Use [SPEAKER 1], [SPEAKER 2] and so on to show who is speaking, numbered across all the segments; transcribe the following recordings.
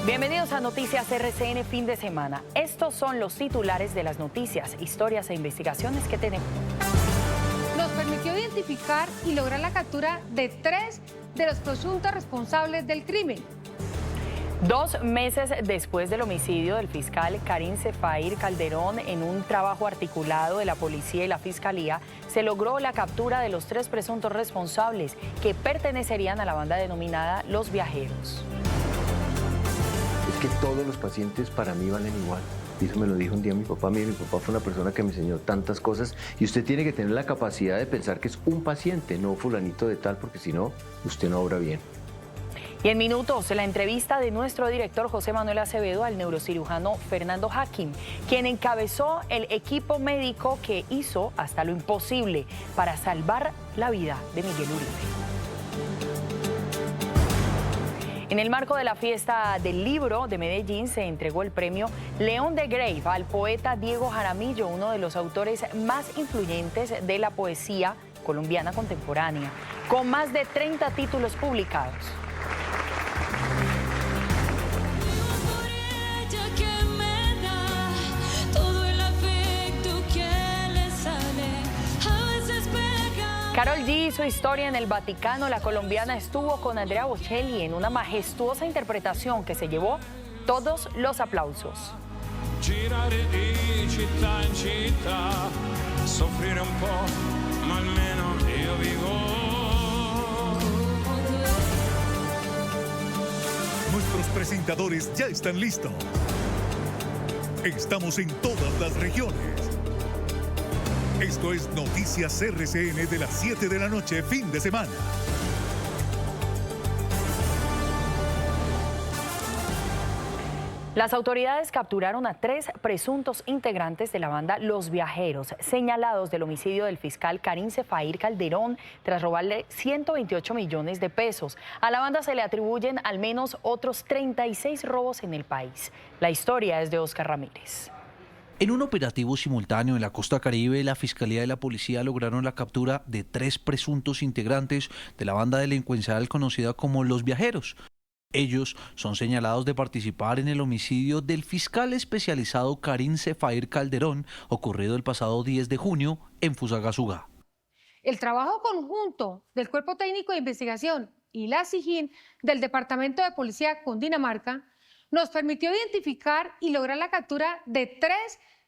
[SPEAKER 1] Bienvenidos a Noticias RCN fin de semana. Estos son los titulares de las noticias, historias e investigaciones que tenemos.
[SPEAKER 2] Nos permitió identificar y lograr la captura de 3 de los presuntos responsables del crimen.
[SPEAKER 1] 2 meses después del homicidio del fiscal Karim Zefair Calderón, en un trabajo articulado de la policía y la fiscalía, se logró la captura de los 3 presuntos responsables que pertenecerían a la banda denominada Los Viajeros.
[SPEAKER 3] Es que todos los pacientes para mí valen igual. Y eso me lo dijo un día mi papá. Mi papá fue una persona que me enseñó tantas cosas y usted tiene que tener la capacidad de pensar que es un paciente, no fulanito de tal, porque si no, usted no obra bien.
[SPEAKER 1] Y en minutos, la entrevista de nuestro director José Manuel Acevedo al neurocirujano Fernando Hakim, quien encabezó el equipo médico que hizo hasta lo imposible para salvar la vida de Miguel Uribe. En el marco de la fiesta del libro de Medellín se entregó el premio León de Grave al poeta Diego Jaramillo, uno de los autores más influyentes de la poesía colombiana contemporánea, con más de 30 títulos publicados. Karol G hizo historia en el Vaticano. La colombiana estuvo con Andrea Bocelli en una majestuosa interpretación que se llevó todos los aplausos.
[SPEAKER 4] Nuestros presentadores ya están listos. Estamos en todas las regiones. Esto es Noticias RCN de las 7 de la noche, fin de semana.
[SPEAKER 1] Las autoridades capturaron a 3 presuntos integrantes de la banda Los Viajeros, señalados del homicidio del fiscal Karim Zefair Calderón tras robarle 128 millones de pesos. A la banda se le atribuyen al menos otros 36 robos en el país. La historia es de Oscar Ramírez.
[SPEAKER 5] En un operativo simultáneo en la costa caribe, la Fiscalía y la Policía lograron la captura de 3 presuntos integrantes de la banda delincuencial conocida como Los Viajeros. Ellos son señalados de participar en el homicidio del fiscal especializado Karim Zefair Calderón, ocurrido el pasado 10 de junio en Fusagasugá.
[SPEAKER 2] El trabajo conjunto del Cuerpo Técnico de Investigación y la SIJIN del Departamento de Policía Cundinamarca nos permitió identificar y lograr la captura de 3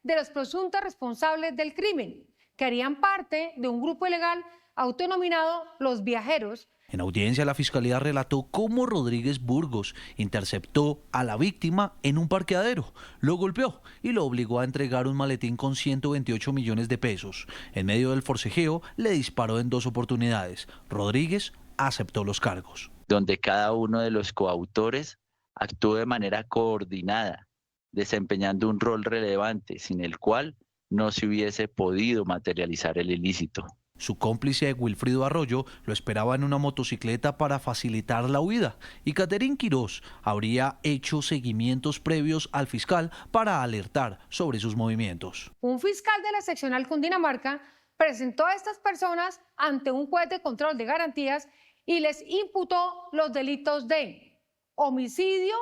[SPEAKER 2] de los presuntos responsables del crimen, que harían parte de un grupo ilegal autodenominado Los Viajeros.
[SPEAKER 5] En audiencia, la Fiscalía relató cómo Rodríguez Burgos interceptó a la víctima en un parqueadero, lo golpeó y lo obligó a entregar un maletín con 128 millones de pesos. En medio del forcejeo, le disparó en 2 oportunidades. Rodríguez aceptó los cargos.
[SPEAKER 6] Donde cada uno de los coautores actuó de manera coordinada, desempeñando un rol relevante, sin el cual no se hubiese podido materializar el ilícito.
[SPEAKER 5] Su cómplice Wilfrido Arroyo lo esperaba en una motocicleta para facilitar la huida y Caterín Quirós habría hecho seguimientos previos al fiscal para alertar sobre sus movimientos.
[SPEAKER 2] Un fiscal de la seccional Cundinamarca presentó a estas personas ante un juez de control de garantías y les imputó los delitos de homicidio,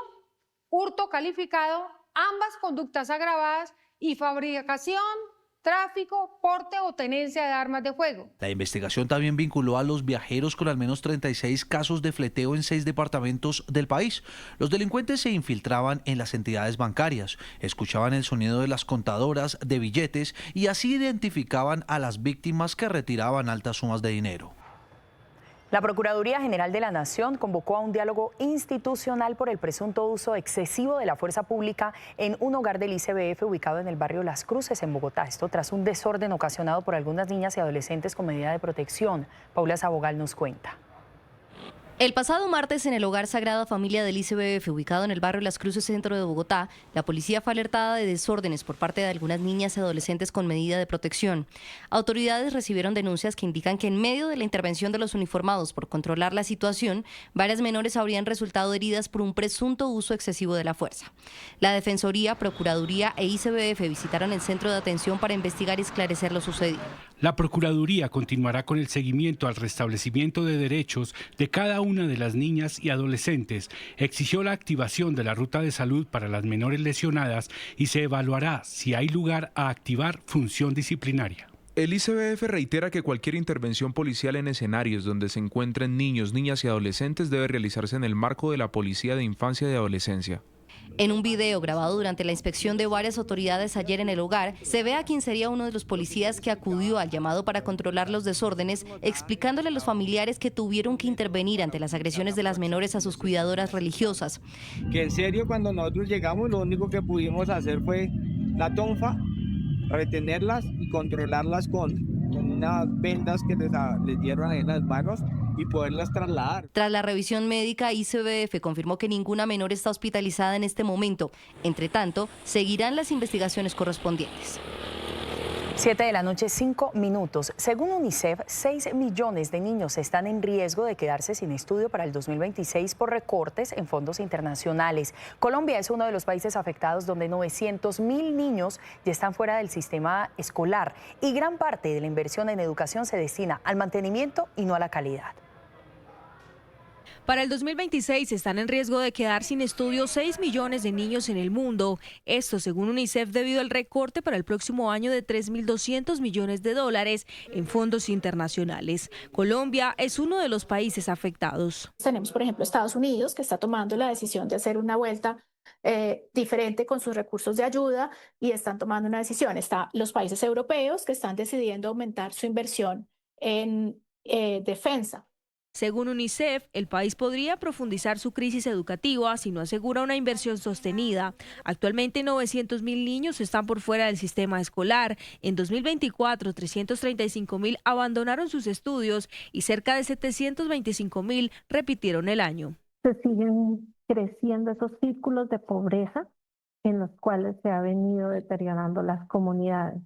[SPEAKER 2] hurto calificado, ambas conductas agravadas y fabricación, tráfico, porte o tenencia de armas de fuego.
[SPEAKER 5] La investigación también vinculó a Los Viajeros con al menos 36 casos de fleteo en 6 departamentos del país. Los delincuentes se infiltraban en las entidades bancarias, escuchaban el sonido de las contadoras de billetes y así identificaban a las víctimas que retiraban altas sumas de dinero.
[SPEAKER 1] La Procuraduría General de la Nación convocó a un diálogo institucional por el presunto uso excesivo de la fuerza pública en un hogar del ICBF ubicado en el barrio Las Cruces, en Bogotá. Esto tras un desorden ocasionado por algunas niñas y adolescentes con medida de protección. Paula Sabogal nos cuenta.
[SPEAKER 7] El pasado martes, en el Hogar Sagrada Familia del ICBF, ubicado en el barrio Las Cruces, centro de Bogotá, la policía fue alertada de desórdenes por parte de algunas niñas y adolescentes con medida de protección. Autoridades recibieron denuncias que indican que en medio de la intervención de los uniformados por controlar la situación, varias menores habrían resultado heridas por un presunto uso excesivo de la fuerza. La Defensoría, Procuraduría e ICBF visitaron el centro de atención para investigar y esclarecer lo sucedido.
[SPEAKER 8] La Procuraduría continuará con el seguimiento al restablecimiento de derechos de cada una de las niñas y adolescentes, exigió la activación de la ruta de salud para las menores lesionadas y se evaluará si hay lugar a activar función disciplinaria.
[SPEAKER 9] El ICBF reitera que cualquier intervención policial en escenarios donde se encuentren niños, niñas y adolescentes debe realizarse en el marco de la Policía de Infancia y Adolescencia.
[SPEAKER 7] En un video grabado durante la inspección de varias autoridades ayer en el hogar, se ve a quien sería uno de los policías que acudió al llamado para controlar los desórdenes, explicándole a los familiares que tuvieron que intervenir ante las agresiones de las menores a sus cuidadoras religiosas.
[SPEAKER 10] Que en serio, cuando nosotros llegamos, lo único que pudimos hacer fue la tonfa, retenerlas y controlarlas con unas vendas que les dieron en las manos y poderlas trasladar.
[SPEAKER 7] Tras la revisión médica, ICBF confirmó que ninguna menor está hospitalizada en este momento. Entre tanto, seguirán las investigaciones correspondientes.
[SPEAKER 1] 7 de la noche, 5 minutos. Según UNICEF, 6 millones de niños están en riesgo de quedarse sin estudio para el 2026 por recortes en fondos internacionales. Colombia es uno de los países afectados donde 900.000 niños ya están fuera del sistema escolar y gran parte de la inversión en educación se destina al mantenimiento y no a la calidad.
[SPEAKER 11] Para el 2026 están en riesgo de quedar sin estudio 6 millones de niños en el mundo. Esto según UNICEF debido al recorte para el próximo año de 3.200 millones de dólares en fondos internacionales. Colombia es uno de los países afectados.
[SPEAKER 12] Tenemos, por ejemplo, Estados Unidos, que está tomando la decisión de hacer una vuelta diferente con sus recursos de ayuda y están tomando una decisión. Están los países europeos que están decidiendo aumentar su inversión en defensa.
[SPEAKER 11] Según UNICEF, el país podría profundizar su crisis educativa si no asegura una inversión sostenida. Actualmente 900.000 niños están por fuera del sistema escolar. En 2024, 335.000 abandonaron sus estudios y cerca de 725.000 repitieron el año.
[SPEAKER 13] Se siguen creciendo esos círculos de pobreza en los cuales se ha venido deteriorando las comunidades.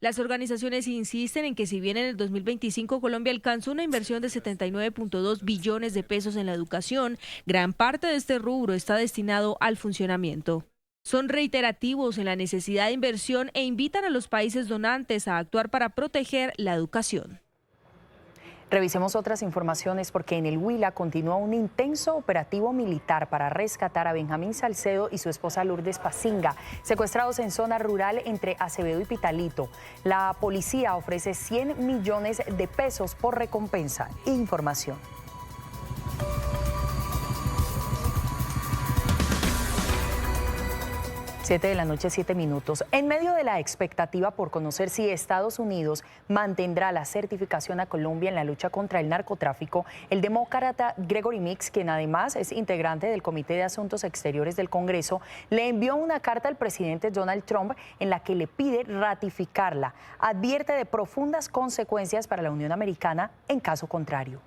[SPEAKER 11] Las organizaciones insisten en que si bien en el 2025 Colombia alcanzó una inversión de 79.2 billones de pesos en la educación, gran parte de este rubro está destinado al funcionamiento. Son reiterativos en la necesidad de inversión e invitan a los países donantes a actuar para proteger la educación.
[SPEAKER 1] Revisemos otras informaciones porque en el Huila continúa un intenso operativo militar para rescatar a Benjamín Salcedo y su esposa Lourdes Pacinga, secuestrados en zona rural entre Acevedo y Pitalito. La policía ofrece 100 millones de pesos por recompensa. Información. 7 de la noche, 7 minutos. En medio de la expectativa por conocer si Estados Unidos mantendrá la certificación a Colombia en la lucha contra el narcotráfico, el demócrata Gregory Meeks, quien además es integrante del Comité de Asuntos Exteriores del Congreso, le envió una carta al presidente Donald Trump en la que le pide ratificarla. Advierte de profundas consecuencias para la Unión Americana en caso contrario.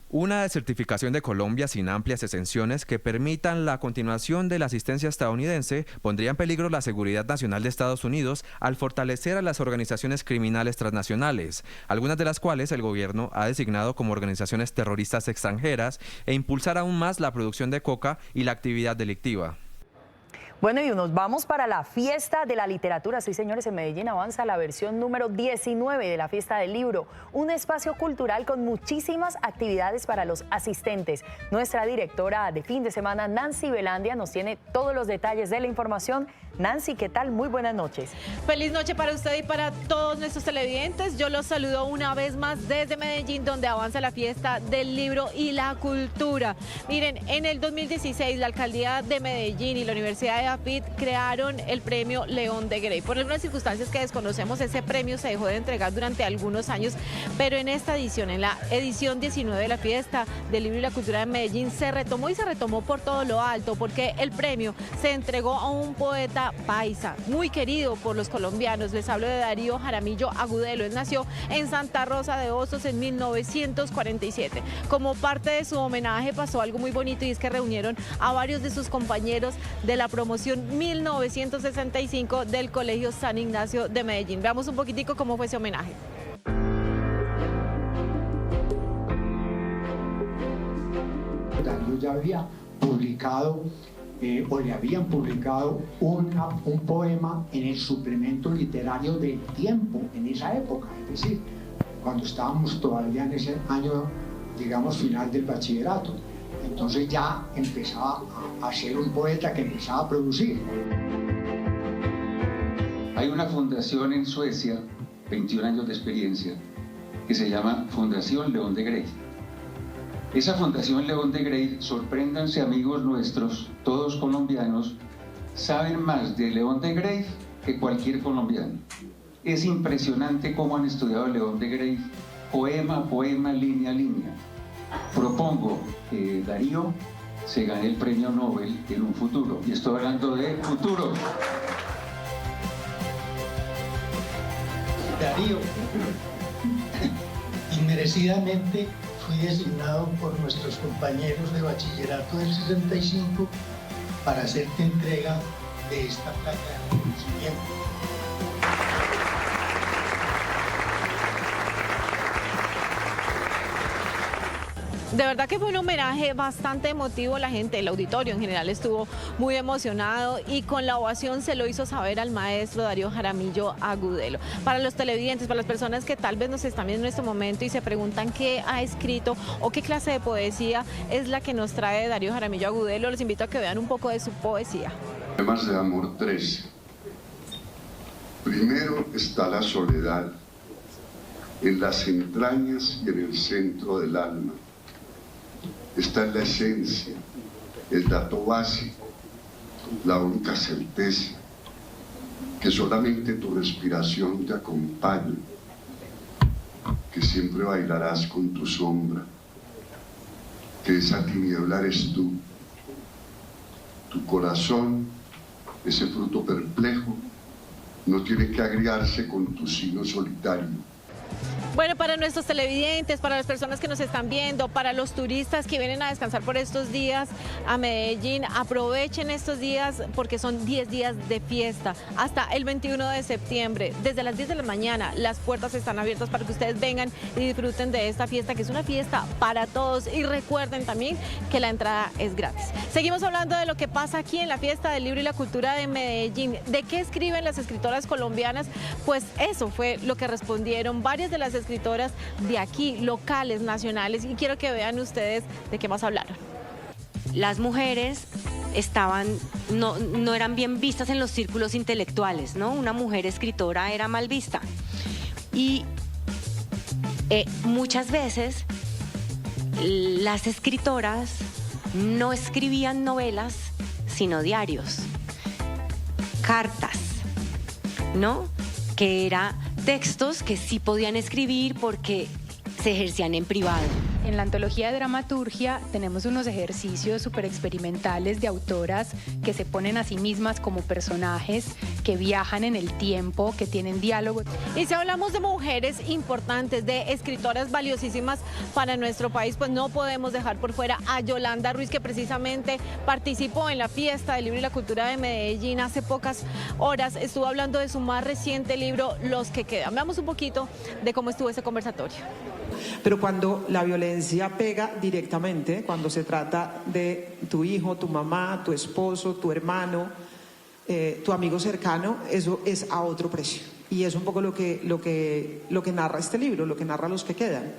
[SPEAKER 14] Una desertificación de Colombia sin amplias exenciones que permitan la continuación de la asistencia estadounidense pondría en peligro la seguridad nacional de Estados Unidos al fortalecer a las organizaciones criminales transnacionales, algunas de las cuales el gobierno ha designado como organizaciones terroristas extranjeras, e impulsar aún más la producción de coca y la actividad delictiva.
[SPEAKER 1] Bueno, y nos vamos para la fiesta de la literatura. Sí, señores, en Medellín avanza la versión número 19 de la Fiesta del Libro, un espacio cultural con muchísimas actividades para los asistentes. Nuestra directora de fin de semana, Nancy Velandia, nos tiene todos los detalles de la información. Nancy, ¿qué tal? Muy buenas noches.
[SPEAKER 15] Feliz noche para usted y para todos nuestros televidentes. Yo los saludo una vez más desde Medellín, donde avanza la Fiesta del Libro y la Cultura. Miren, en el 2016 la Alcaldía de Medellín y la Universidad de AFIT crearon el premio León de Grey. Por algunas circunstancias que desconocemos, ese premio se dejó de entregar durante algunos años, pero en esta edición, en la edición 19 de la Fiesta del Libro y la Cultura de Medellín, se retomó, y se retomó por todo lo alto, porque el premio se entregó a un poeta paisa, muy querido por los colombianos. Les hablo de Darío Jaramillo Agudelo. Él nació en Santa Rosa de Osos en 1947. Como parte de su homenaje pasó algo muy bonito, y es que reunieron a varios de sus compañeros de la promoción 1965 del Colegio San Ignacio de Medellín. Veamos un poquitico cómo fue ese homenaje.
[SPEAKER 16] Darío ya había publicado o le habían publicado un poema en el suplemento literario del Tiempo en esa época, es decir, cuando estábamos todavía en ese año, digamos, final del bachillerato. Entonces ya empezaba a ser un poeta que empezaba a producir.
[SPEAKER 17] Hay una fundación en Suecia, 21 años de experiencia, que se llama Fundación León de Grey. Esa Fundación León de Grey, sorpréndanse amigos nuestros, todos colombianos, saben más de León de Grey que cualquier colombiano. Es impresionante cómo han estudiado León de Grey, poema a poema, línea a línea. Propongo que Darío se gane el premio Nobel en un futuro, y estoy hablando de futuro.
[SPEAKER 16] Darío, inmerecidamente fui designado por nuestros compañeros de bachillerato del 65 para hacerte entrega de esta placa de reconocimiento.
[SPEAKER 15] De verdad que fue un homenaje bastante emotivo. La gente, el auditorio en general estuvo muy emocionado y con la ovación se lo hizo saber al maestro Darío Jaramillo Agudelo. Para los televidentes, para las personas que tal vez nos están viendo en este momento y se preguntan qué ha escrito o qué clase de poesía es la que nos trae Darío Jaramillo Agudelo, les invito a que vean un poco de su poesía.
[SPEAKER 18] Poemas de amor 13. Primero está la soledad, en las entrañas y en el centro del alma. Esta es la esencia, el dato básico, la única certeza, que solamente tu respiración te acompañe, que siempre bailarás con tu sombra, que esa tiniebla eres tú, tu corazón, ese fruto perplejo, no tiene que agriarse con tu sino solitario.
[SPEAKER 15] Bueno, para nuestros televidentes, para las personas que nos están viendo, para los turistas que vienen a descansar por estos días a Medellín, aprovechen estos días porque son 10 días de fiesta hasta el 21 de septiembre. Desde las 10 de la mañana las puertas están abiertas para que ustedes vengan y disfruten de esta fiesta, que es una fiesta para todos. Y recuerden también que la entrada es gratis. Seguimos hablando de lo que pasa aquí en la Fiesta del Libro y la Cultura de Medellín. ¿De qué escriben las escritoras colombianas? Pues eso fue lo que respondieron varias de las escritoras de aquí, locales, nacionales, y quiero que vean ustedes de qué más hablaron.
[SPEAKER 19] Las mujeres no eran bien vistas en los círculos intelectuales, ¿no? Una mujer escritora era mal vista. Y muchas veces las escritoras no escribían novelas, sino diarios, cartas, ¿no? Que era textos que sí podían escribir porque se ejercían en privado.
[SPEAKER 20] En la antología de dramaturgia tenemos unos ejercicios súper experimentales de autoras que se ponen a sí mismas como personajes, que viajan en el tiempo, que tienen diálogos.
[SPEAKER 15] Y si hablamos de mujeres importantes, de escritoras valiosísimas para nuestro país, pues no podemos dejar por fuera a Yolanda Ruiz, que precisamente participó en la Fiesta del Libro y la Cultura de Medellín hace pocas horas. Estuvo hablando de su más reciente libro, Los que quedan. Veamos un poquito de cómo estuvo ese conversatorio.
[SPEAKER 21] Pero cuando la violencia pega directamente, cuando se trata de tu hijo, tu mamá, tu esposo, tu hermano, tu amigo cercano, eso es a otro precio. Y es un poco lo que narra este libro, lo que narra Los que quedan.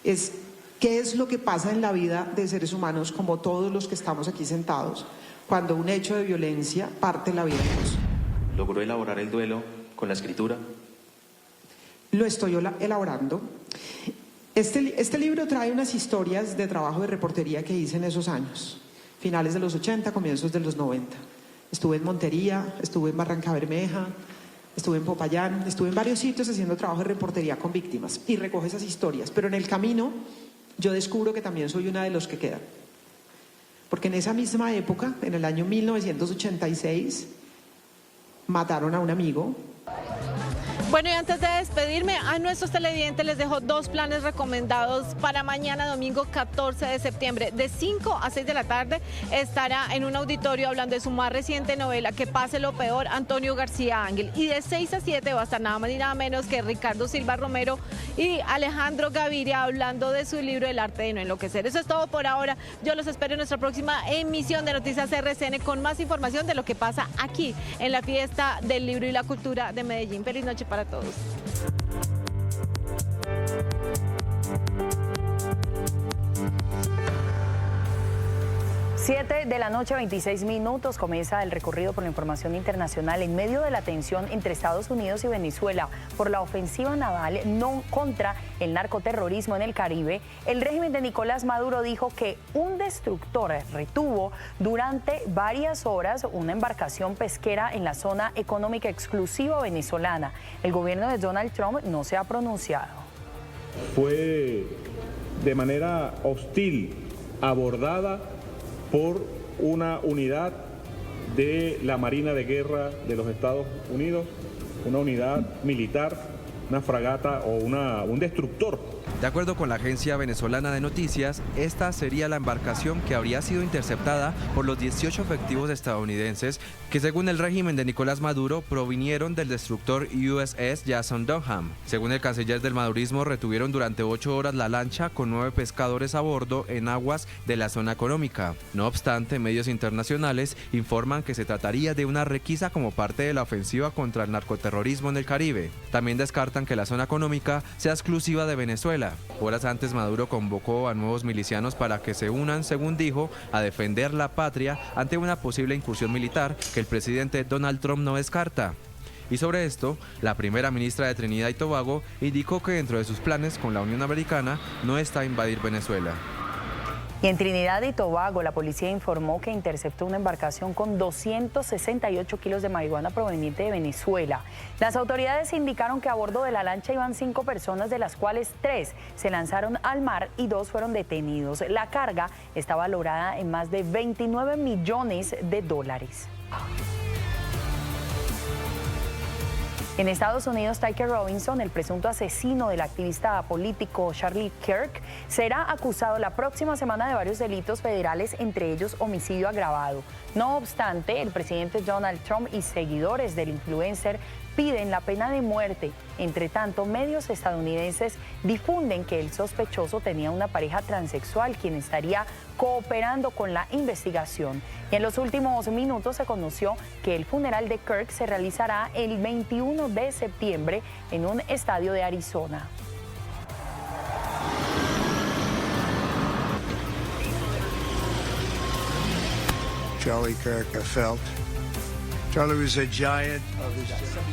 [SPEAKER 21] Es qué es lo que pasa en la vida de seres humanos como todos los que estamos aquí sentados, cuando un hecho de violencia parte la vida de Dios.
[SPEAKER 22] ¿Logró elaborar el duelo con la escritura?
[SPEAKER 21] Lo estoy elaborando. Este libro trae unas historias de trabajo de reportería que hice en esos años, finales de los 80, comienzos de los 90. Estuve en Montería, estuve en Barranca Bermeja, estuve en Popayán, estuve en varios sitios haciendo trabajo de reportería con víctimas y recojo esas historias. Pero en el camino yo descubro que también soy una de los que quedan. Porque en esa misma época, en el año 1986, mataron a un amigo.
[SPEAKER 15] Bueno, y antes de despedirme, a nuestros televidentes les dejo 2 planes recomendados para mañana domingo 14 de septiembre. De 5 a 6 de la tarde estará en un auditorio hablando de su más reciente novela, Que pase lo peor, Antonio García Ángel. Y de 6 a 7 va a estar nada más ni nada menos que Ricardo Silva Romero y Alejandro Gaviria hablando de su libro El arte de no enloquecer. Eso es todo por ahora. Yo los espero en nuestra próxima emisión de Noticias RCN con más información de lo que pasa aquí en la fiesta del libro y la cultura de Medellín. Feliz noche para todos.
[SPEAKER 1] 7 de la noche, 26 minutos, comienza el recorrido por la información internacional en medio de la tensión entre Estados Unidos y Venezuela por la ofensiva naval contra el narcoterrorismo en el Caribe. El régimen de Nicolás Maduro dijo que un destructor retuvo durante varias horas una embarcación pesquera en la zona económica exclusiva venezolana. El gobierno de Donald Trump no se ha pronunciado.
[SPEAKER 3] Fue de manera hostil abordada por una unidad de la Marina de Guerra de los Estados Unidos, una unidad militar, una fragata o un destructor.
[SPEAKER 14] De acuerdo con la agencia venezolana de noticias, esta sería la embarcación que habría sido interceptada por los 18 efectivos estadounidenses que, según el régimen de Nicolás Maduro, provinieron del destructor USS Jason Dunham. Según el canciller del madurismo, retuvieron durante 8 horas la lancha con 9 pescadores a bordo en aguas de la zona económica. No obstante, medios internacionales informan que se trataría de una requisa como parte de la ofensiva contra el narcoterrorismo en el Caribe. También descartan que la zona económica sea exclusiva de Venezuela. Horas antes, Maduro convocó a nuevos milicianos para que se unan, según dijo, a defender la patria ante una posible incursión militar que el presidente Donald Trump no descarta. Y sobre esto, la primera ministra de Trinidad y Tobago indicó que dentro de sus planes con la Unión Americana no está invadir Venezuela.
[SPEAKER 1] Y en Trinidad y Tobago, la policía informó que interceptó una embarcación con 268 kilos de marihuana proveniente de Venezuela. Las autoridades indicaron que a bordo de la lancha iban 5 personas, de las cuales 3 se lanzaron al mar y 2 fueron detenidos. La carga está valorada en más de 29 millones de dólares. En Estados Unidos, Tyker Robinson, el presunto asesino del activista político Charlie Kirk, será acusado la próxima semana de varios delitos federales, entre ellos homicidio agravado. No obstante, el presidente Donald Trump y seguidores del influencer piden la pena de muerte. Entre tanto, medios estadounidenses difunden que el sospechoso tenía una pareja transexual, quien estaría cooperando con la investigación. Y en los últimos minutos se conoció que el funeral de Kirk se realizará el 21 de septiembre en un estadio de Arizona.
[SPEAKER 4] Charlie Kirk, I felt. Charlie was a giant of his generation.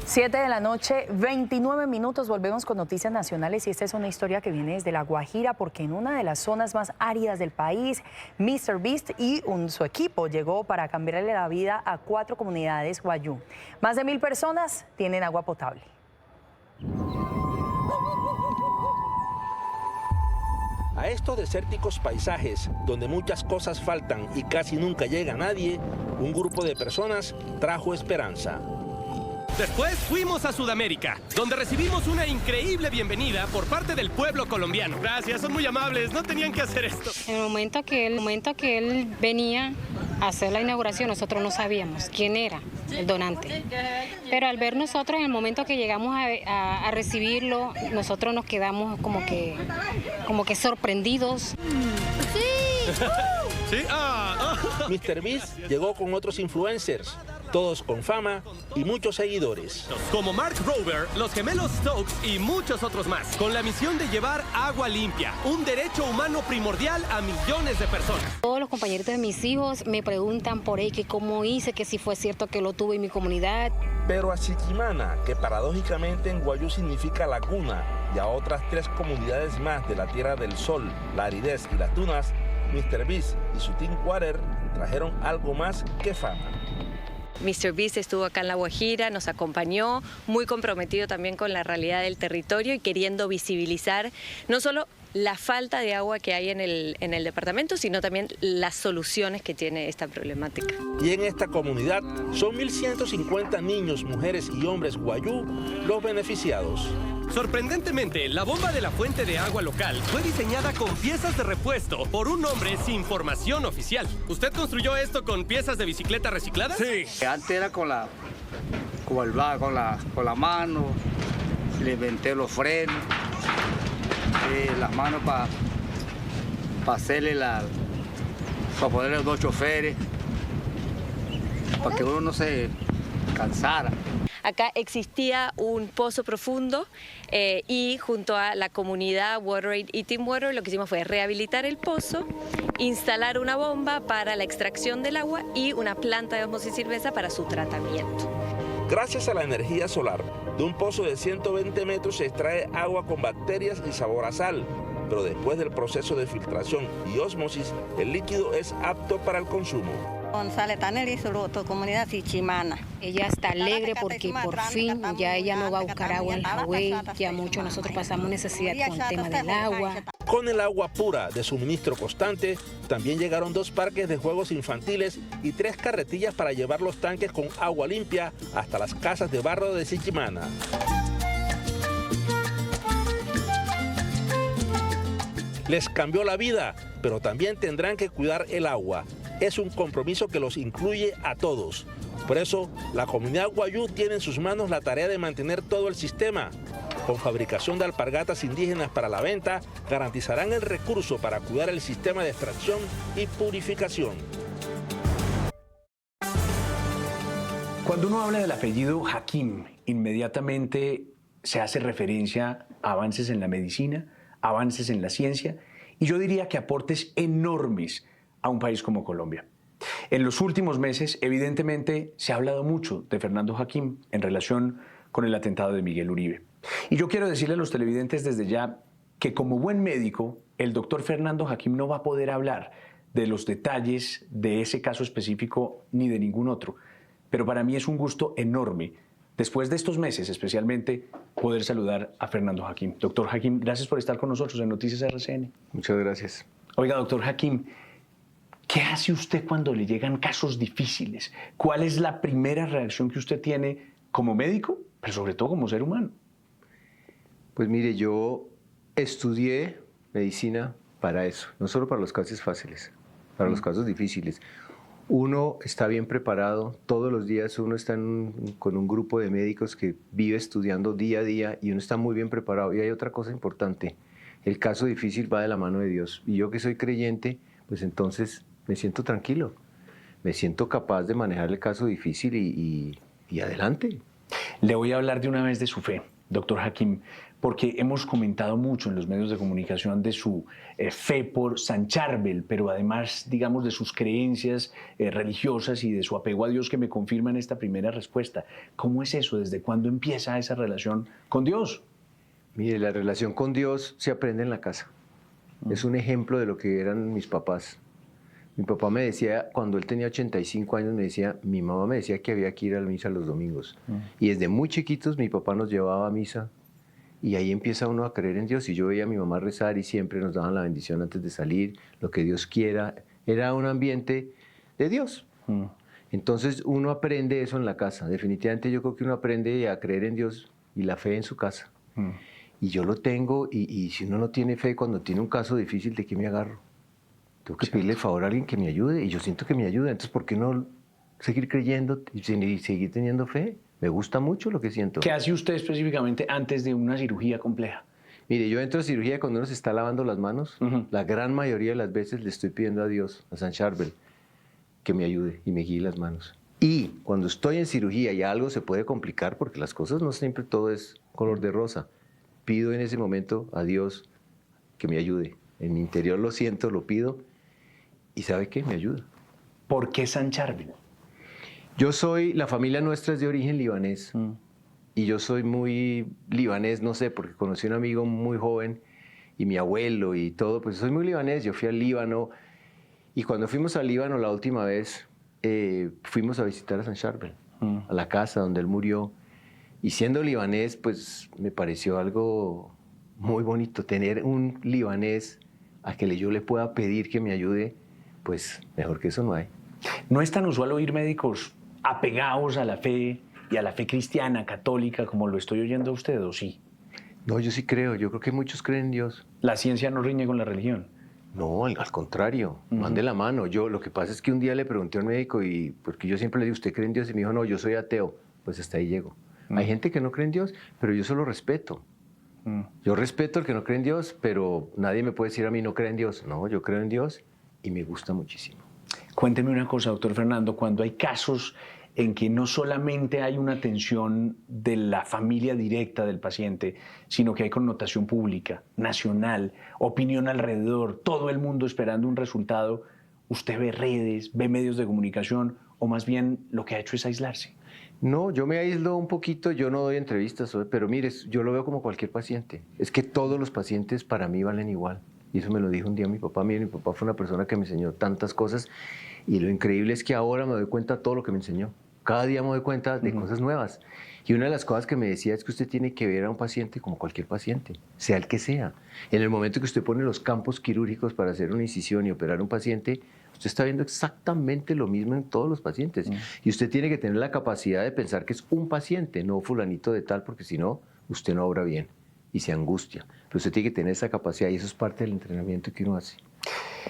[SPEAKER 1] 7 de la noche, 29 minutos, volvemos con noticias nacionales y esta es una historia que viene desde La Guajira, porque en una de las zonas más áridas del país, MrBeast y su equipo llegó para cambiarle la vida a 4 comunidades guayú. Más de 1000 personas tienen agua potable.
[SPEAKER 23] A estos desérticos paisajes, donde muchas cosas faltan y casi nunca llega nadie, un grupo de personas trajo esperanza.
[SPEAKER 24] Después fuimos a Sudamérica, donde recibimos una increíble bienvenida por parte del pueblo colombiano. Gracias, son muy amables, no tenían que hacer esto.
[SPEAKER 25] En el momento que él venía a hacer la inauguración, nosotros no sabíamos quién era el donante. Pero al ver nosotros, en el momento que llegamos a recibirlo, nosotros nos quedamos como que sorprendidos.
[SPEAKER 24] ¡Sí! ¿Sí?
[SPEAKER 23] MrBeast llegó con otros influencers, todos con fama y muchos seguidores.
[SPEAKER 24] Como Mark Rober, los gemelos Stokes y muchos otros más, con la misión de llevar agua limpia, un derecho humano primordial a millones de personas.
[SPEAKER 25] Todos los compañeros de mis hijos me preguntan por ahí que cómo hice, que si fue cierto que lo tuve en mi comunidad.
[SPEAKER 23] Pero a Chiquimana, que paradójicamente en guayú significa laguna, y a otras 3 comunidades más de la Tierra del Sol, la aridez y las dunas, MrBeast y su Team Water trajeron algo más que fama.
[SPEAKER 26] MrBeast estuvo acá en La Guajira, nos acompañó, muy comprometido también con la realidad del territorio y queriendo visibilizar no solo la falta de agua que hay en el departamento, sino también las soluciones que tiene esta problemática.
[SPEAKER 23] Y en esta comunidad son 1.150 niños, mujeres y hombres guayú los beneficiados.
[SPEAKER 24] Sorprendentemente, la bomba de la fuente de agua local fue diseñada con piezas de repuesto por un hombre sin formación oficial. ¿Usted construyó esto con piezas de bicicleta recicladas?
[SPEAKER 2] Sí. Antes era con la mano, le inventé los frenos, las manos para hacerle para ponerle los 2 choferes, para que uno no se cansara.
[SPEAKER 26] Acá existía un pozo profundo y junto a la comunidad WaterAid y Team Water lo que hicimos fue rehabilitar el pozo, instalar una bomba para la extracción del agua y una planta de ósmosis inversa para su tratamiento.
[SPEAKER 23] Gracias a la energía solar, de un pozo de 120 metros se extrae agua con bacterias y sabor a sal, pero después del proceso de filtración y ósmosis, el líquido es apto para el consumo.
[SPEAKER 25] Ella está alegre porque por fin ya ella no va a buscar agua en Hawái, ya mucho nosotros pasamos necesidad con el tema del agua.
[SPEAKER 23] Con el agua pura de suministro constante, también llegaron 2 parques de juegos infantiles y 3 carretillas para llevar los tanques con agua limpia hasta las casas de barro de Sichimana. Les cambió la vida, pero también tendrán que cuidar el agua. Es un compromiso que los incluye a todos. Por eso, la comunidad guayú tiene en sus manos la tarea de mantener todo el sistema. Con fabricación de alpargatas indígenas para la venta, garantizarán el recurso para cuidar el sistema de extracción y purificación.
[SPEAKER 5] Cuando uno habla del apellido Hakim, inmediatamente se hace referencia a avances en la medicina, avances en la ciencia y yo diría que aportes enormes a un país como Colombia. En los últimos meses, evidentemente, se ha hablado mucho de Fernando Hakim en relación con el atentado de Miguel Uribe. Y yo quiero decirle a los televidentes desde ya que como buen médico, el doctor Fernando Hakim no va a poder hablar de los detalles de ese caso específico ni de ningún otro. Pero para mí es un gusto enorme, después de estos meses especialmente, poder saludar a Fernando Hakim. Doctor Hakim, gracias por estar con nosotros en Noticias RCN.
[SPEAKER 6] Muchas gracias.
[SPEAKER 5] Oiga, doctor Hakim, ¿qué hace usted cuando le llegan casos difíciles? ¿Cuál es la primera reacción que usted tiene como médico, pero sobre todo como ser humano?
[SPEAKER 6] Pues mire, yo estudié medicina para eso, no solo para los casos fáciles, para los casos difíciles. Uno está bien preparado, todos los días uno está con un grupo de médicos que vive estudiando día a día y uno está muy bien preparado. Y hay otra cosa importante, el caso difícil va de la mano de Dios. Y yo que soy creyente, pues entonces me siento tranquilo, me siento capaz de manejar el caso difícil y adelante.
[SPEAKER 5] Le voy a hablar de una vez de su fe, doctor Hakim, porque hemos comentado mucho en los medios de comunicación de su fe por San Charbel, pero además, digamos, de sus creencias religiosas y de su apego a Dios que me confirman esta primera respuesta. ¿Cómo es eso? ¿Desde cuándo empieza esa relación con Dios?
[SPEAKER 6] Mire, la relación con Dios se aprende en la casa. Es un ejemplo de lo que eran mis papás. Mi papá me decía, cuando él tenía 85 años, mi mamá me decía que había que ir a la misa los domingos. Y desde muy chiquitos mi papá nos llevaba a misa y ahí empieza uno a creer en Dios. Y yo veía a mi mamá rezar y siempre nos daban la bendición antes de salir, lo que Dios quiera. Era un ambiente de Dios. Entonces uno aprende eso en la casa. Definitivamente yo creo que uno aprende a creer en Dios y la fe en su casa. Y yo lo tengo y si uno no tiene fe, cuando tiene un caso difícil, ¿de qué me agarro? Tengo que pedirle el favor a alguien que me ayude y yo siento que me ayuda. Entonces, ¿por qué no seguir creyendo y seguir teniendo fe? Me gusta mucho lo que siento.
[SPEAKER 5] ¿Qué hace usted específicamente antes de una cirugía compleja?
[SPEAKER 6] Mire, yo entro a cirugía cuando uno se está lavando las manos. La gran mayoría de las veces le estoy pidiendo a Dios, a San Charbel, que me ayude y me guíe las manos. Y cuando estoy en cirugía y algo se puede complicar, porque las cosas no siempre todo es color de rosa, pido en ese momento a Dios que me ayude. En mi interior lo siento, lo pido. ¿Y sabe qué? Me ayuda.
[SPEAKER 5] ¿Por qué San Charbel?
[SPEAKER 6] La familia nuestra es de origen libanés. Y yo soy muy libanés, no sé, porque conocí a un amigo muy joven y mi abuelo y todo, pues soy muy libanés. Yo fui al Líbano y cuando fuimos al Líbano la última vez, fuimos a visitar a San Charbel, a la casa donde él murió. Y siendo libanés, pues me pareció algo muy bonito. Tener un libanés a que yo le pueda pedir que me ayude, pues mejor que eso no hay.
[SPEAKER 5] No es tan usual oír médicos apegados a la fe y a la fe cristiana, católica, como lo estoy oyendo a usted, ¿o sí?
[SPEAKER 6] No, yo sí creo. Yo creo que muchos creen en Dios.
[SPEAKER 5] ¿La ciencia no riñe con la religión?
[SPEAKER 6] No, al contrario, van de la mano. Lo que pasa es que un día le pregunté a un médico, y porque yo siempre le digo, ¿usted cree en Dios? Y me dijo, no, yo soy ateo. Pues hasta ahí llego. Hay gente que no cree en Dios, pero yo solo respeto. Yo respeto al que no cree en Dios, pero nadie me puede decir a mí no cree en Dios. No, yo creo en Dios y me gusta muchísimo.
[SPEAKER 5] Cuénteme una cosa, doctor Fernando, cuando hay casos en que no solamente hay una atención de la familia directa del paciente, sino que hay connotación pública, nacional, opinión alrededor, todo el mundo esperando un resultado, ¿usted ve redes, ve medios de comunicación o más bien lo que ha hecho es aislarse?
[SPEAKER 6] No, yo me aíslo un poquito, yo no doy entrevistas, pero mire, yo lo veo como cualquier paciente. Es que todos los pacientes para mí valen igual. Y eso me lo dijo un día mi papá. Mire, mi papá fue una persona que me enseñó tantas cosas y lo increíble es que ahora me doy cuenta de todo lo que me enseñó. Cada día me doy cuenta de cosas nuevas. Y una de las cosas que me decía es que usted tiene que ver a un paciente como cualquier paciente, sea el que sea. En el momento que usted pone los campos quirúrgicos para hacer una incisión y operar a un paciente, usted está viendo exactamente lo mismo en todos los pacientes. Y usted tiene que tener la capacidad de pensar que es un paciente, no fulanito de tal, porque si no, usted no obra bien y se angustia. Pero usted tiene que tener esa capacidad y eso es parte del entrenamiento que uno hace.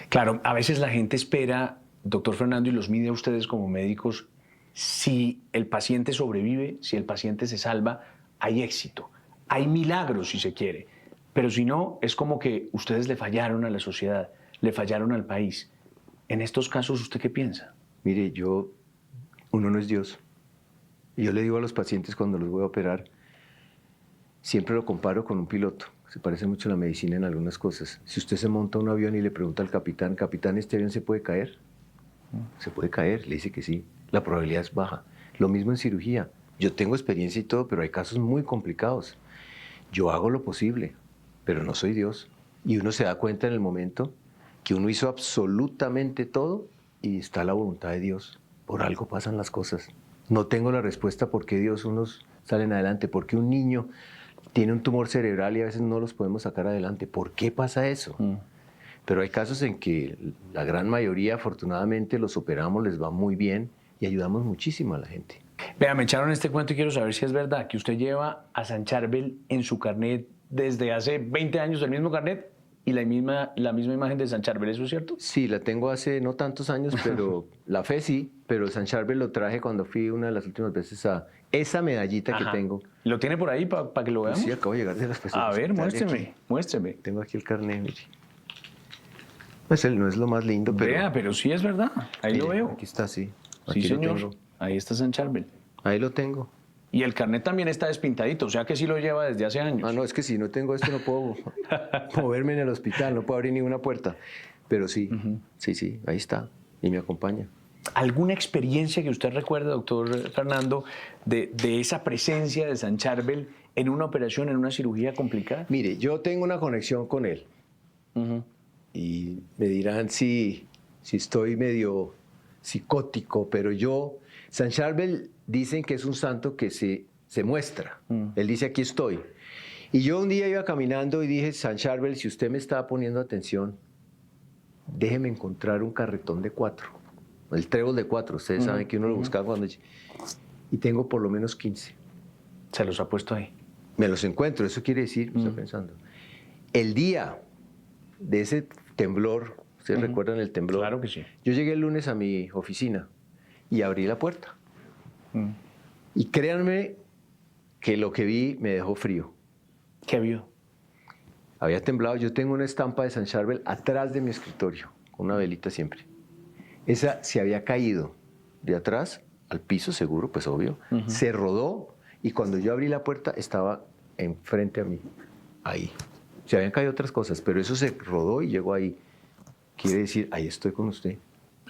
[SPEAKER 5] Claro, a veces la gente espera, doctor Fernando, y los mide a ustedes como médicos, si el paciente sobrevive, si el paciente se salva, hay éxito. Hay milagros, si se quiere. Pero si no, es como que ustedes le fallaron a la sociedad, le fallaron al país. En estos casos, ¿usted qué piensa?
[SPEAKER 6] Mire, uno no es Dios. Y yo le digo a los pacientes cuando los voy a operar, siempre lo comparo con un piloto. Se parece mucho a la medicina en algunas cosas. Si usted se monta a un avión y le pregunta al capitán, capitán, ¿este avión se puede caer? Se puede caer, le dice que sí. La probabilidad es baja. Lo mismo en cirugía. Yo tengo experiencia y todo, pero hay casos muy complicados. Yo hago lo posible, pero no soy Dios. Y uno se da cuenta en el momento que uno hizo absolutamente todo y está la voluntad de Dios. Por algo pasan las cosas. No tengo la respuesta por qué Dios unos salen adelante, por qué un niño tiene un tumor cerebral y a veces no los podemos sacar adelante. ¿Por qué pasa eso? Pero hay casos en que la gran mayoría, afortunadamente, los operamos, les va muy bien y ayudamos muchísimo a la gente.
[SPEAKER 5] Vea, me echaron este cuento y quiero saber si es verdad que usted lleva a San Charbel en su carnet desde hace 20 años, el mismo carnet y la misma imagen de San Charbel, ¿eso es cierto?
[SPEAKER 6] Sí, la tengo hace no tantos años, pero la fe sí, pero San Charbel lo traje cuando fui una de las últimas veces a esa medallita que tengo.
[SPEAKER 5] ¿Lo tiene por ahí para que lo veamos?
[SPEAKER 6] Sí, acabo de llegar de las personas.
[SPEAKER 5] A ver, muéstreme.
[SPEAKER 6] Tengo aquí el carnet, mire. Pues no es lo más lindo, pero...
[SPEAKER 5] Vea, pero sí es verdad, ahí
[SPEAKER 6] mire,
[SPEAKER 5] lo veo.
[SPEAKER 6] Aquí está, sí.
[SPEAKER 5] Sí, señor, ahí está San Charbel.
[SPEAKER 6] Ahí lo tengo.
[SPEAKER 5] Y el carnet también está despintadito, o sea que sí lo lleva desde hace años.
[SPEAKER 6] Ah, no, es que si no tengo esto no puedo moverme en el hospital, no puedo abrir ninguna puerta. Pero sí, sí, ahí está, y me acompaña.
[SPEAKER 5] ¿Alguna experiencia que usted recuerde, doctor Fernando, de esa presencia de San Charbel en una operación, en una cirugía complicada?
[SPEAKER 6] Mire, yo tengo una conexión con él. Y me dirán si estoy medio psicótico, pero San Charbel dicen que es un santo que se muestra. Él dice, aquí estoy. Y yo un día iba caminando y dije, San Charbel, si usted me está poniendo atención, déjeme encontrar un carretón de 4. El trébol de 4, ustedes saben que uno lo buscaba cuando... Y tengo por lo menos 15.
[SPEAKER 5] ¿Se los ha puesto ahí?
[SPEAKER 6] Me los encuentro, eso quiere decir, estoy pensando. El día de ese temblor, ¿ustedes recuerdan el temblor?
[SPEAKER 5] Claro que sí.
[SPEAKER 6] Yo llegué el lunes a mi oficina y abrí la puerta. Y créanme que lo que vi me dejó frío.
[SPEAKER 5] ¿Qué vio?
[SPEAKER 6] Había temblado. Yo tengo una estampa de San Charbel atrás de mi escritorio, con una velita siempre. Esa se había caído de atrás al piso, seguro, pues obvio. Se rodó y cuando yo abrí la puerta estaba enfrente a mí, ahí. Se habían caído otras cosas, pero eso se rodó y llegó ahí. Quiere decir, ahí estoy con usted.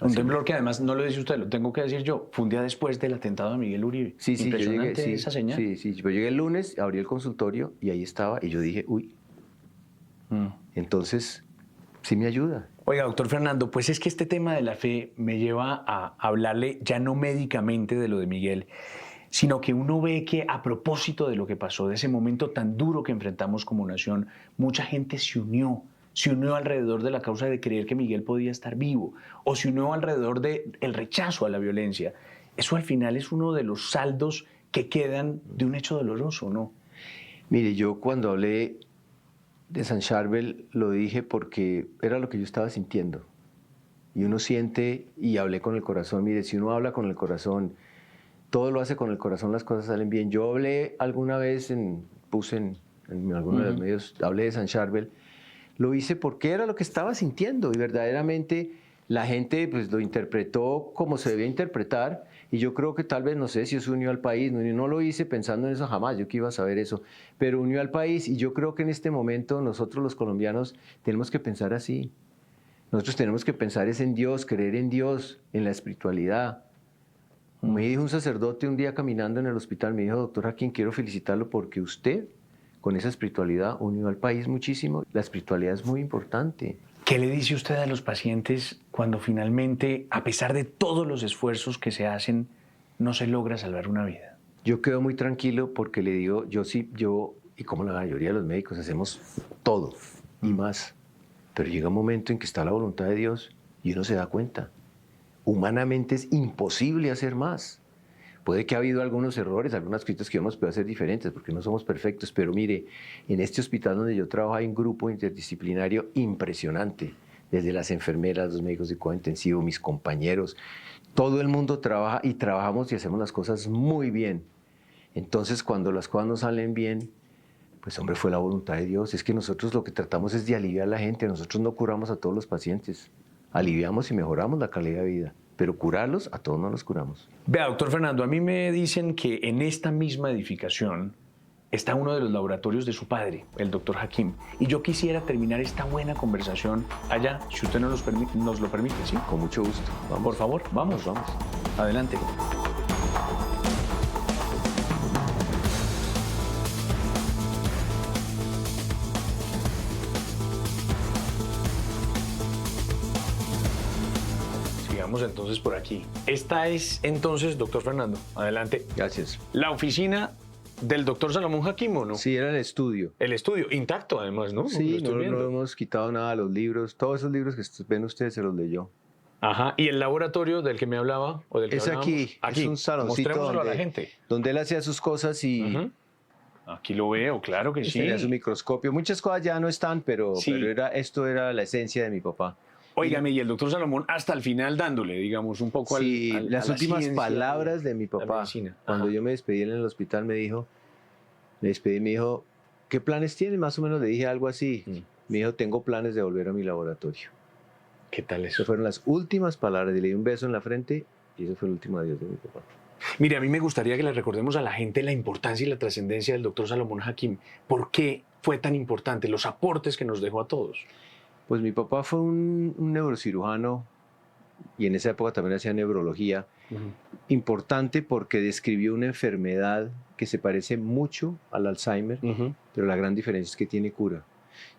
[SPEAKER 5] Un temblor que además, no lo dice usted, lo tengo que decir yo, fue un día después del atentado a Miguel Uribe.
[SPEAKER 6] Sí, yo llegué,
[SPEAKER 5] esa señal.
[SPEAKER 6] Sí, yo llegué el lunes, abrí el consultorio y ahí estaba y yo dije, uy. Entonces, sí me ayuda.
[SPEAKER 5] Oiga, doctor Fernando, pues es que este tema de la fe me lleva a hablarle ya no médicamente de lo de Miguel, sino que uno ve que a propósito de lo que pasó, de ese momento tan duro que enfrentamos como nación, mucha gente se unió alrededor de la causa de creer que Miguel podía estar vivo, o se unió alrededor del rechazo a la violencia. Eso al final es uno de los saldos que quedan de un hecho doloroso, ¿no?
[SPEAKER 6] Mire, yo cuando hablé de San Charbel lo dije porque era lo que yo estaba sintiendo. Y uno siente, y hablé con el corazón. Mire, si uno habla con el corazón, todo lo hace con el corazón, las cosas salen bien. Yo hablé alguna vez, puse en alguno de los medios, hablé de San Charbel. Lo hice porque era lo que estaba sintiendo y verdaderamente la gente pues lo interpretó como se debía interpretar y yo creo que tal vez, no sé si eso unió al país, no lo hice pensando en eso jamás, yo que iba a saber eso, pero unió al país y yo creo que en este momento nosotros los colombianos tenemos que pensar así. Nosotros tenemos que pensar es en Dios, creer en Dios, en la espiritualidad. Me dijo un sacerdote un día caminando en el hospital, me dijo, doctor Hakim, quiero felicitarlo porque usted con esa espiritualidad unió al país muchísimo. La espiritualidad es muy importante.
[SPEAKER 5] ¿Qué le dice usted a los pacientes cuando finalmente, a pesar de todos los esfuerzos que se hacen, no se logra salvar una vida?
[SPEAKER 6] Yo quedo muy tranquilo porque le digo, yo y como la mayoría de los médicos, hacemos todo y más. Pero llega un momento en que está la voluntad de Dios y uno se da cuenta. Humanamente es imposible hacer más. Puede que ha habido algunos errores, algunas cositas que hemos podido hacer diferentes porque no somos perfectos, pero mire, en este hospital donde yo trabajo hay un grupo interdisciplinario impresionante, desde las enfermeras, los médicos de cuidado intensivo, mis compañeros, todo el mundo trabaja y trabajamos y hacemos las cosas muy bien. Entonces, cuando las cosas no salen bien, pues hombre, fue la voluntad de Dios. Es que nosotros lo que tratamos es de aliviar a la gente, nosotros no curamos a todos los pacientes, aliviamos y mejoramos la calidad de vida. Pero curarlos, a todos no los curamos.
[SPEAKER 5] Vea, doctor Fernando, a mí me dicen que en esta misma edificación está uno de los laboratorios de su padre, el doctor Hakim. Y yo quisiera terminar esta buena conversación allá, si usted nos lo permite, ¿sí?
[SPEAKER 6] Con mucho gusto.
[SPEAKER 5] Vamos. Por favor, vamos. Adelante. Entonces por aquí. Esta es entonces, doctor Fernando, adelante.
[SPEAKER 6] Gracias.
[SPEAKER 5] La oficina del doctor Salomón Hakim, ¿o no?
[SPEAKER 6] Sí, era el estudio.
[SPEAKER 5] El estudio, intacto además, ¿no?
[SPEAKER 6] Sí, no hemos quitado nada de los libros. Todos esos libros que ven ustedes se los leyó.
[SPEAKER 5] Ajá. ¿Y el laboratorio del que me hablaba? O del que
[SPEAKER 6] es aquí, es un saloncito
[SPEAKER 5] a la gente.
[SPEAKER 6] Donde él hacía sus cosas y...
[SPEAKER 5] Aquí lo veo, claro que sí.
[SPEAKER 6] Tenía su microscopio. Muchas cosas ya no están, pero esto era la esencia de mi papá.
[SPEAKER 5] Óigame, y el doctor Salomón hasta el final dándole, digamos, un poco
[SPEAKER 6] las últimas
[SPEAKER 5] ciencia,
[SPEAKER 6] palabras de mi papá. Cuando yo me despedí en el hospital me dijo, ¿qué planes tienes? Más o menos le dije algo así. Me dijo, tengo planes de volver a mi laboratorio.
[SPEAKER 5] ¿Qué tal eso?
[SPEAKER 6] Esas fueron las últimas palabras. Le di un beso en la frente y ese fue el último adiós de mi papá.
[SPEAKER 5] Mire, a mí me gustaría que le recordemos a la gente la importancia y la trascendencia del doctor Salomón Hakim. ¿Por qué fue tan importante? Los aportes que nos dejó a todos.
[SPEAKER 6] Pues mi papá fue un neurocirujano y en esa época también hacía neurología. Importante porque describió una enfermedad que se parece mucho al Alzheimer, pero la gran diferencia es que tiene cura.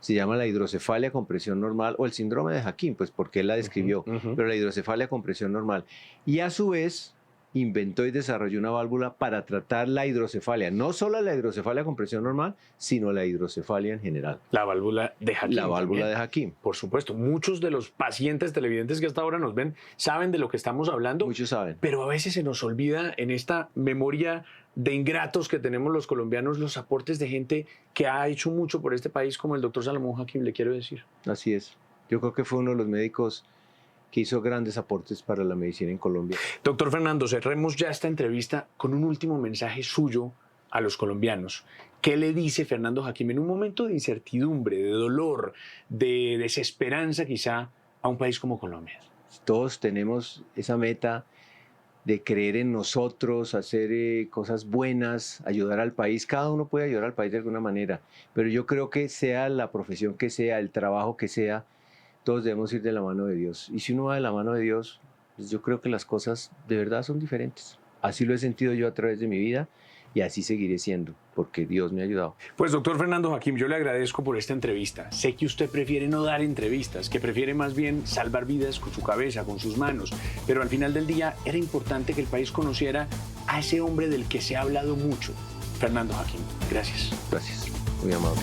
[SPEAKER 6] Se llama la hidrocefalia con presión normal o el síndrome de Hakim, pues porque él la describió, pero la hidrocefalia con presión normal. Y a su vez inventó y desarrolló una válvula para tratar la hidrocefalia, no solo la hidrocefalia con presión normal, sino la hidrocefalia en general.
[SPEAKER 5] La válvula de Hakim.
[SPEAKER 6] La válvula de Hakim.
[SPEAKER 5] Por supuesto, muchos de los pacientes televidentes que hasta ahora nos ven saben de lo que estamos hablando.
[SPEAKER 6] Muchos saben.
[SPEAKER 5] Pero a veces se nos olvida en esta memoria de ingratos que tenemos los colombianos los aportes de gente que ha hecho mucho por este país, como el doctor Salomón Hakim, le quiero decir.
[SPEAKER 6] Así es. Yo creo que fue uno de los médicos que hizo grandes aportes para la medicina en Colombia.
[SPEAKER 5] Doctor Fernando, cerremos ya esta entrevista con un último mensaje suyo a los colombianos. ¿Qué le dice Fernando Hakim en un momento de incertidumbre, de dolor, de desesperanza quizá a un país como Colombia?
[SPEAKER 6] Todos tenemos esa meta de creer en nosotros, hacer cosas buenas, ayudar al país. Cada uno puede ayudar al país de alguna manera, pero yo creo que sea la profesión que sea, el trabajo que sea, todos debemos ir de la mano de Dios. Y si uno va de la mano de Dios, pues yo creo que las cosas de verdad son diferentes. Así lo he sentido yo a través de mi vida y así seguiré siendo, porque Dios me ha ayudado.
[SPEAKER 5] Pues doctor Fernando Hakim, yo le agradezco por esta entrevista. Sé que usted prefiere no dar entrevistas, que prefiere más bien salvar vidas con su cabeza, con sus manos, pero al final del día era importante que el país conociera a ese hombre del que se ha hablado mucho, Fernando Hackim. Gracias.
[SPEAKER 6] Gracias, muy amable.